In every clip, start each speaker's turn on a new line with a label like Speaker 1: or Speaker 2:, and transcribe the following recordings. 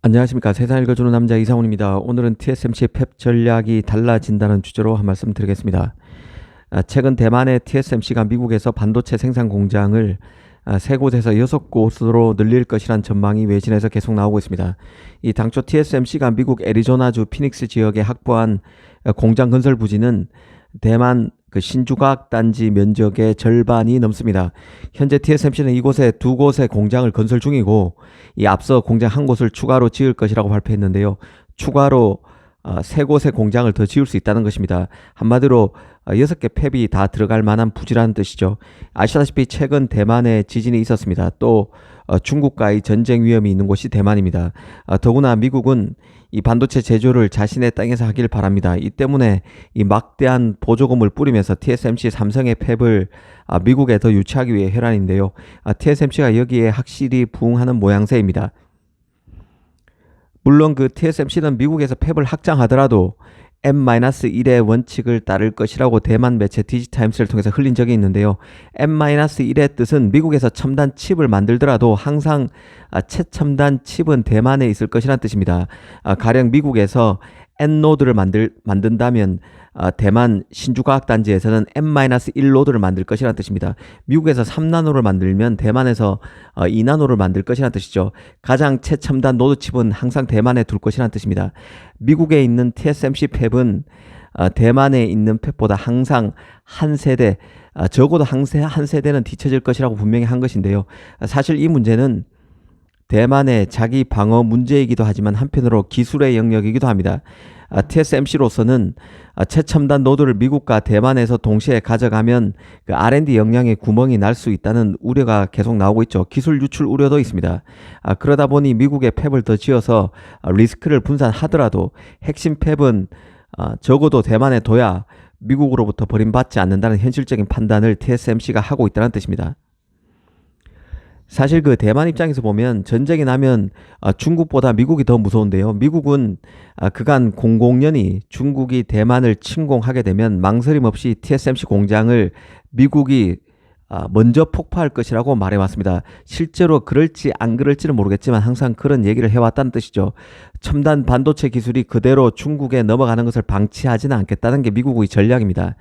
Speaker 1: 안녕하십니까. 세상 읽어주는 남자 이상훈입니다. 오늘은 TSMC의 팹 전략이 달라진다는 주제로 한 말씀 드리겠습니다. 최근 대만의 TSMC가 미국에서 반도체 생산 공장을 세 곳에서 6곳으로 늘릴 것이란 전망이 외신에서 계속 나오고 있습니다. 이 당초 TSMC가 미국 애리조나주 피닉스 지역에 확보한 공장 건설 부지는 대만 신주과학단지 면적의 절반이 넘습니다. 현재 TSMC는 이곳에 2곳의 공장을 건설 중이고 이 앞서 공장 한 곳을 추가로 지을 것이라고 발표했는데요. 추가로 3곳의 공장을 더 지을 수 있다는 것입니다. 한마디로 6개 팹이 다 들어갈 만한 부지라는 뜻이죠. 아시다시피 최근 대만에 지진이 있었습니다. 또 중국과의 전쟁 위험이 있는 곳이 대만입니다. 더구나 미국은 이 반도체 제조를 자신의 땅에서 하길 바랍니다. 이 때문에 이 막대한 보조금을 뿌리면서 TSMC 삼성의 팹을 미국에 더 유치하기 위해 혈안인데요. TSMC가 여기에 확실히 부응하는 모양새입니다. 물론 TSMC는 미국에서 팹을 확장하더라도 M-1의 원칙을 따를 것이라고 대만 매체 디지타임스를 통해서 흘린 적이 있는데요. M-1의 뜻은 미국에서 첨단 칩을 만들더라도 항상 최첨단 칩은 대만에 있을 것이라는 뜻입니다. 가령 미국에서 N노드를 만든다면 대만 신주과학단지에서는 M-1노드를 만들 것이라는 뜻입니다. 미국에서 3나노를 만들면 대만에서 2나노를 만들 것이라는 뜻이죠. 가장 최첨단 노드칩은 항상 대만에 둘 것이라는 뜻입니다. 미국에 있는 TSMC 팹은 대만에 있는 팹보다 항상 한 세대, 적어도 한 세대는 뒤처질 것이라고 분명히 한 것인데요. 사실 이 문제는 대만의 자기 방어 문제이기도 하지만 한편으로 기술의 영역이기도 합니다. TSMC로서는 최첨단 노드를 미국과 대만에서 동시에 가져가면 R&D 역량에 구멍이 날 수 있다는 우려가 계속 나오고 있죠. 기술 유출 우려도 있습니다. 그러다 보니 미국의 팹을 더 지어서 리스크를 분산하더라도 핵심 팹은 적어도 대만에 둬야 미국으로부터 버림받지 않는다는 현실적인 판단을 TSMC가 하고 있다는 뜻입니다. 사실 대만 입장에서 보면 전쟁이 나면 중국보다 미국이 더 무서운데요. 미국은 그간 00년이 중국이 대만을 침공하게 되면 망설임 없이 TSMC 공장을 미국이 먼저 폭파할 것이라고 말해왔습니다. 실제로 그럴지 안 그럴지는 모르겠지만 항상 그런 얘기를 해왔다는 뜻이죠. 첨단 반도체 기술이 그대로 중국에 넘어가는 것을 방치하지는 않겠다는 게 미국의 전략입니다.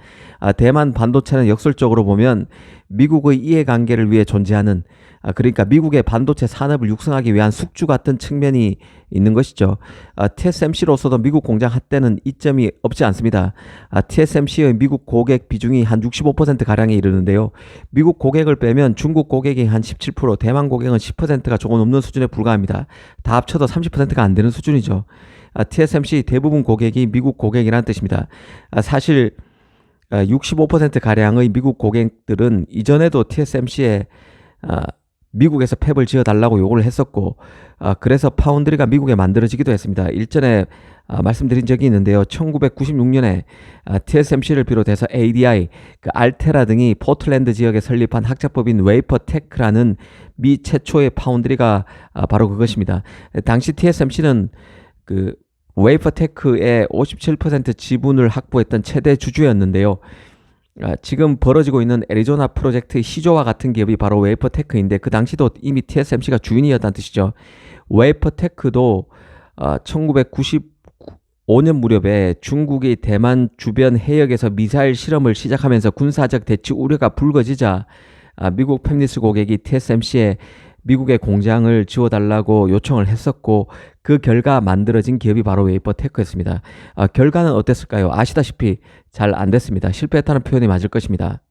Speaker 1: 대만 반도체는 역설적으로 보면 미국의 이해관계를 위해 존재하는, 그러니까 미국의 반도체 산업을 육성하기 위한 숙주 같은 측면이 있는 것이죠. TSMC로서도 미국 공장 확대는 이점이 없지 않습니다. TSMC의 미국 고객 비중이 한 65%가량에 이르는데요. 미국 고객을 빼면 중국 고객이 한 17%, 대만 고객은 10%가 조금 넘는 수준에 불과합니다. 다 합쳐도 30%가 안 되는 수준이죠. TSMC 대부분 고객이 미국 고객이라는 뜻입니다. 사실 65%가량의 미국 고객들은 이전에도 TSMC에 미국에서 팹을 지어달라고 요구를 했었고, 그래서 파운드리가 미국에 만들어지기도 했습니다. 일전에 말씀드린 적이 있는데요. 1996년에 TSMC를 비롯해서 ADI, 알테라 등이 포틀랜드 지역에 설립한 학자법인 웨이퍼테크라는 미 최초의 파운드리가 바로 그것입니다. 당시 TSMC는 웨이퍼테크의 57% 지분을 확보했던 최대 주주였는데요. 지금 벌어지고 있는 애리조나 프로젝트의 시조와 같은 기업이 바로 웨이퍼테크인데 그 당시도 이미 TSMC가 주인이었다는 뜻이죠. 웨이퍼테크도 1995년 무렵에 중국이 대만 주변 해역에서 미사일 실험을 시작하면서 군사적 대치 우려가 불거지자 미국 팹리스 고객이 TSMC에 미국의 공장을 지어달라고 요청을 했었고, 그 결과 만들어진 기업이 바로 웨이퍼테크였습니다. 결과는 어땠을까요? 아시다시피 잘 안 됐습니다. 실패했다는 표현이 맞을 것입니다.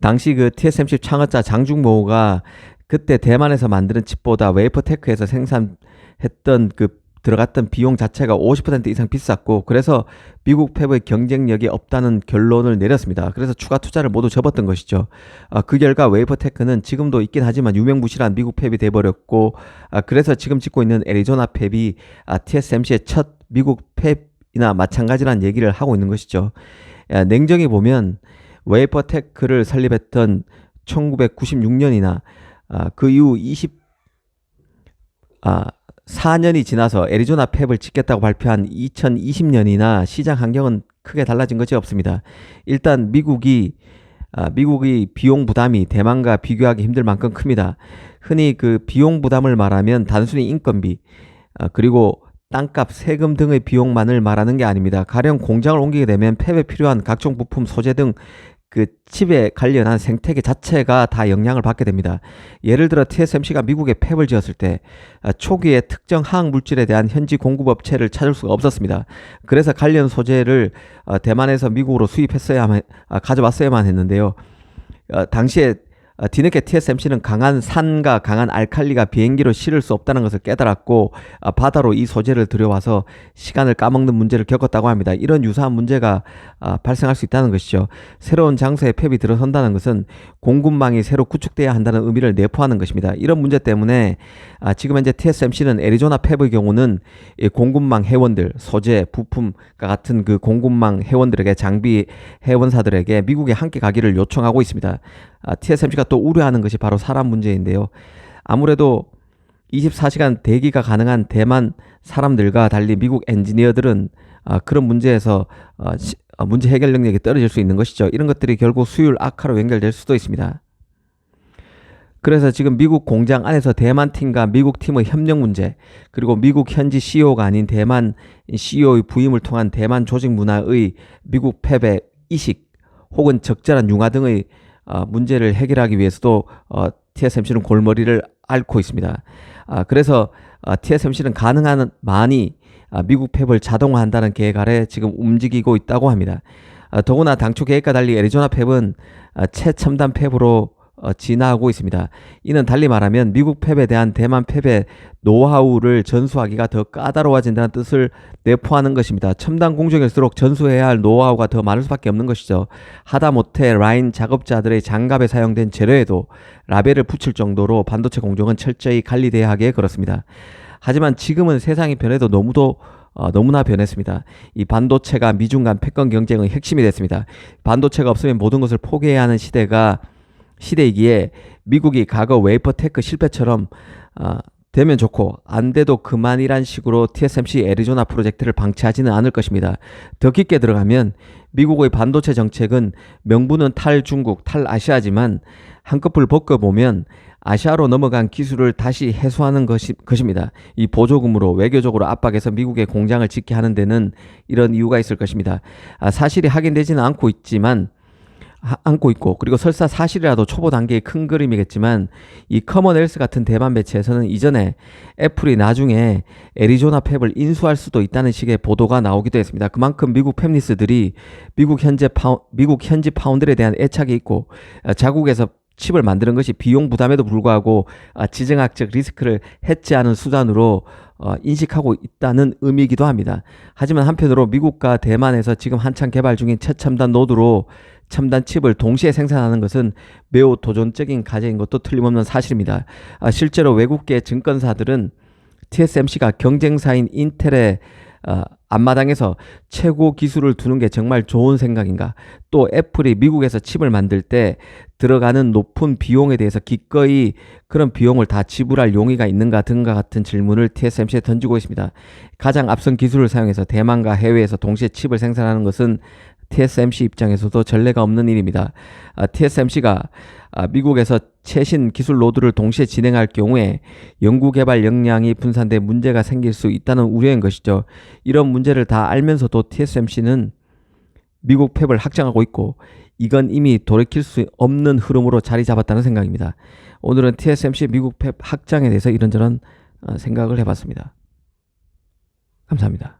Speaker 1: 당시 TSMC 창업자 장중모가 그때 대만에서 만드는 칩보다 웨이퍼테크에서 생산했던 들어갔던 비용 자체가 50% 이상 비쌌고, 그래서 미국 팹의 경쟁력이 없다는 결론을 내렸습니다. 그래서 추가 투자를 모두 접었던 것이죠. 그 결과 웨이퍼테크는 지금도 있긴 하지만 유명무실한 미국 팹이 돼버렸고, 그래서 지금 짓고 있는 애리조나 팹이 TSMC의 첫 미국 팹이나 마찬가지라는 얘기를 하고 있는 것이죠. 냉정히 보면 웨이퍼테크를 설립했던 1996년이나 그 이후 4년이 지나서 애리조나 팹을 짓겠다고 발표한 2020년이나 시장 환경은 크게 달라진 것이 없습니다. 일단 미국이 미국의 비용 부담이 대만과 비교하기 힘들 만큼 큽니다. 흔히 그 비용 부담을 말하면 단순히 인건비, 그리고 땅값, 세금 등의 비용만을 말하는 게 아닙니다. 가령 공장을 옮기게 되면 팹에 필요한 각종 부품, 소재 등 그 칩에 관련한 생태계 자체가 다 영향을 받게 됩니다. 예를 들어 TSMC가 미국에 팹을 지었을 때 초기에 특정 화학 물질에 대한 현지 공급 업체를 찾을 수가 없었습니다. 그래서 관련 소재를 대만에서 미국으로 가져왔어야만 했는데요. 당시에 뒤늦게 TSMC는 강한 산과 강한 알칼리가 비행기로 실을 수 없다는 것을 깨달았고 바다로 이 소재를 들여와서 시간을 까먹는 문제를 겪었다고 합니다. 이런 유사한 문제가 발생할 수 있다는 것이죠. 새로운 장소에 팹이 들어선다는 것은 공급망이 새로 구축돼야 한다는 의미를 내포하는 것입니다. 이런 문제 때문에 지금 현재 TSMC는 애리조나 팹의 경우는 공급망 회원들, 소재, 부품과 같은 그 공급망 회원들에게, 장비 회원사들에게 미국에 함께 가기를 요청하고 있습니다. TSMC가 또 우려하는 것이 바로 사람 문제인데요. 아무래도 24시간 대기가 가능한 대만 사람들과 달리 미국 엔지니어들은 그런 문제에서 문제 해결 능력이 떨어질 수 있는 것이죠. 이런 것들이 결국 수율 악화로 연결될 수도 있습니다. 그래서 지금 미국 공장 안에서 대만 팀과 미국 팀의 협력 문제, 그리고 미국 현지 CEO가 아닌 대만 CEO의 부임을 통한 대만 조직 문화의 미국 팹의 이식 혹은 적절한 융화 등의 문제를 해결하기 위해서도 TSMC는 골머리를 앓고 있습니다. 그래서 TSMC는 가능한 많이 미국 팹을 자동화한다는 계획 아래 지금 움직이고 있다고 합니다. 더구나 당초 계획과 달리 애리조나 팹은 최첨단 팹으로 진화하고 있습니다. 이는 달리 말하면 미국 팹에 대한 대만 팹의 노하우를 전수하기가 더 까다로워진다는 뜻을 내포하는 것입니다. 첨단 공정일수록 전수해야 할 노하우가 더 많을 수밖에 없는 것이죠. 하다못해 라인 작업자들의 장갑에 사용된 재료에도 라벨을 붙일 정도로 반도체 공정은 철저히 관리돼야 하기에 그렇습니다. 하지만 지금은 세상이 변해도 너무나 변했습니다. 이 반도체가 미중 간 패권 경쟁의 핵심이 됐습니다. 반도체가 없으면 모든 것을 포기해야 하는 시대이기에 미국이 과거 웨이퍼 테크 실패처럼 되면 좋고 안 돼도 그만이란 식으로 TSMC 애리조나 프로젝트를 방치하지는 않을 것입니다. 더 깊게 들어가면 미국의 반도체 정책은 명분은 탈중국, 탈아시아지만 한꺼풀 벗겨보면 아시아로 넘어간 기술을 다시 해소하는 것입니다. 이 보조금으로 외교적으로 압박해서 미국의 공장을 짓게 하는 데는 이런 이유가 있을 것입니다. 사실이 확인되지는 않고 있고, 그리고 설사 사실이라도 초보 단계의 큰 그림이겠지만 이 커먼웰스 같은 대만 매체에서는 이전에 애플이 나중에 애리조나 팹을 인수할 수도 있다는 식의 보도가 나오기도 했습니다. 그만큼 미국 팹리스들이 미국 현지 파운드에 대한 애착이 있고 자국에서 칩을 만드는 것이 비용 부담에도 불구하고 지정학적 리스크를 해치하는 수단으로 인식하고 있다는 의미이기도 합니다. 하지만 한편으로 미국과 대만에서 지금 한창 개발 중인 최첨단 노드로 첨단 칩을 동시에 생산하는 것은 매우 도전적인 과제인 것도 틀림없는 사실입니다. 실제로 외국계 증권사들은 TSMC가 경쟁사인 인텔의 앞마당에서 최고 기술을 두는 게 정말 좋은 생각인가? 또 애플이 미국에서 칩을 만들 때 들어가는 높은 비용에 대해서 기꺼이 그런 비용을 다 지불할 용의가 있는가 등과 같은 질문을 TSMC에 던지고 있습니다. 가장 앞선 기술을 사용해서 대만과 해외에서 동시에 칩을 생산하는 것은 TSMC 입장에서도 전례가 없는 일입니다. TSMC가 미국에서 최신 기술 노드를 동시에 진행할 경우에 연구개발 역량이 분산돼 문제가 생길 수 있다는 우려인 것이죠. 이런 문제를 다 알면서도 TSMC는 미국 팹을 확장하고 있고 이건 이미 돌이킬 수 없는 흐름으로 자리 잡았다는 생각입니다. 오늘은 TSMC 미국 팹 확장에 대해서 이런저런 생각을 해봤습니다. 감사합니다.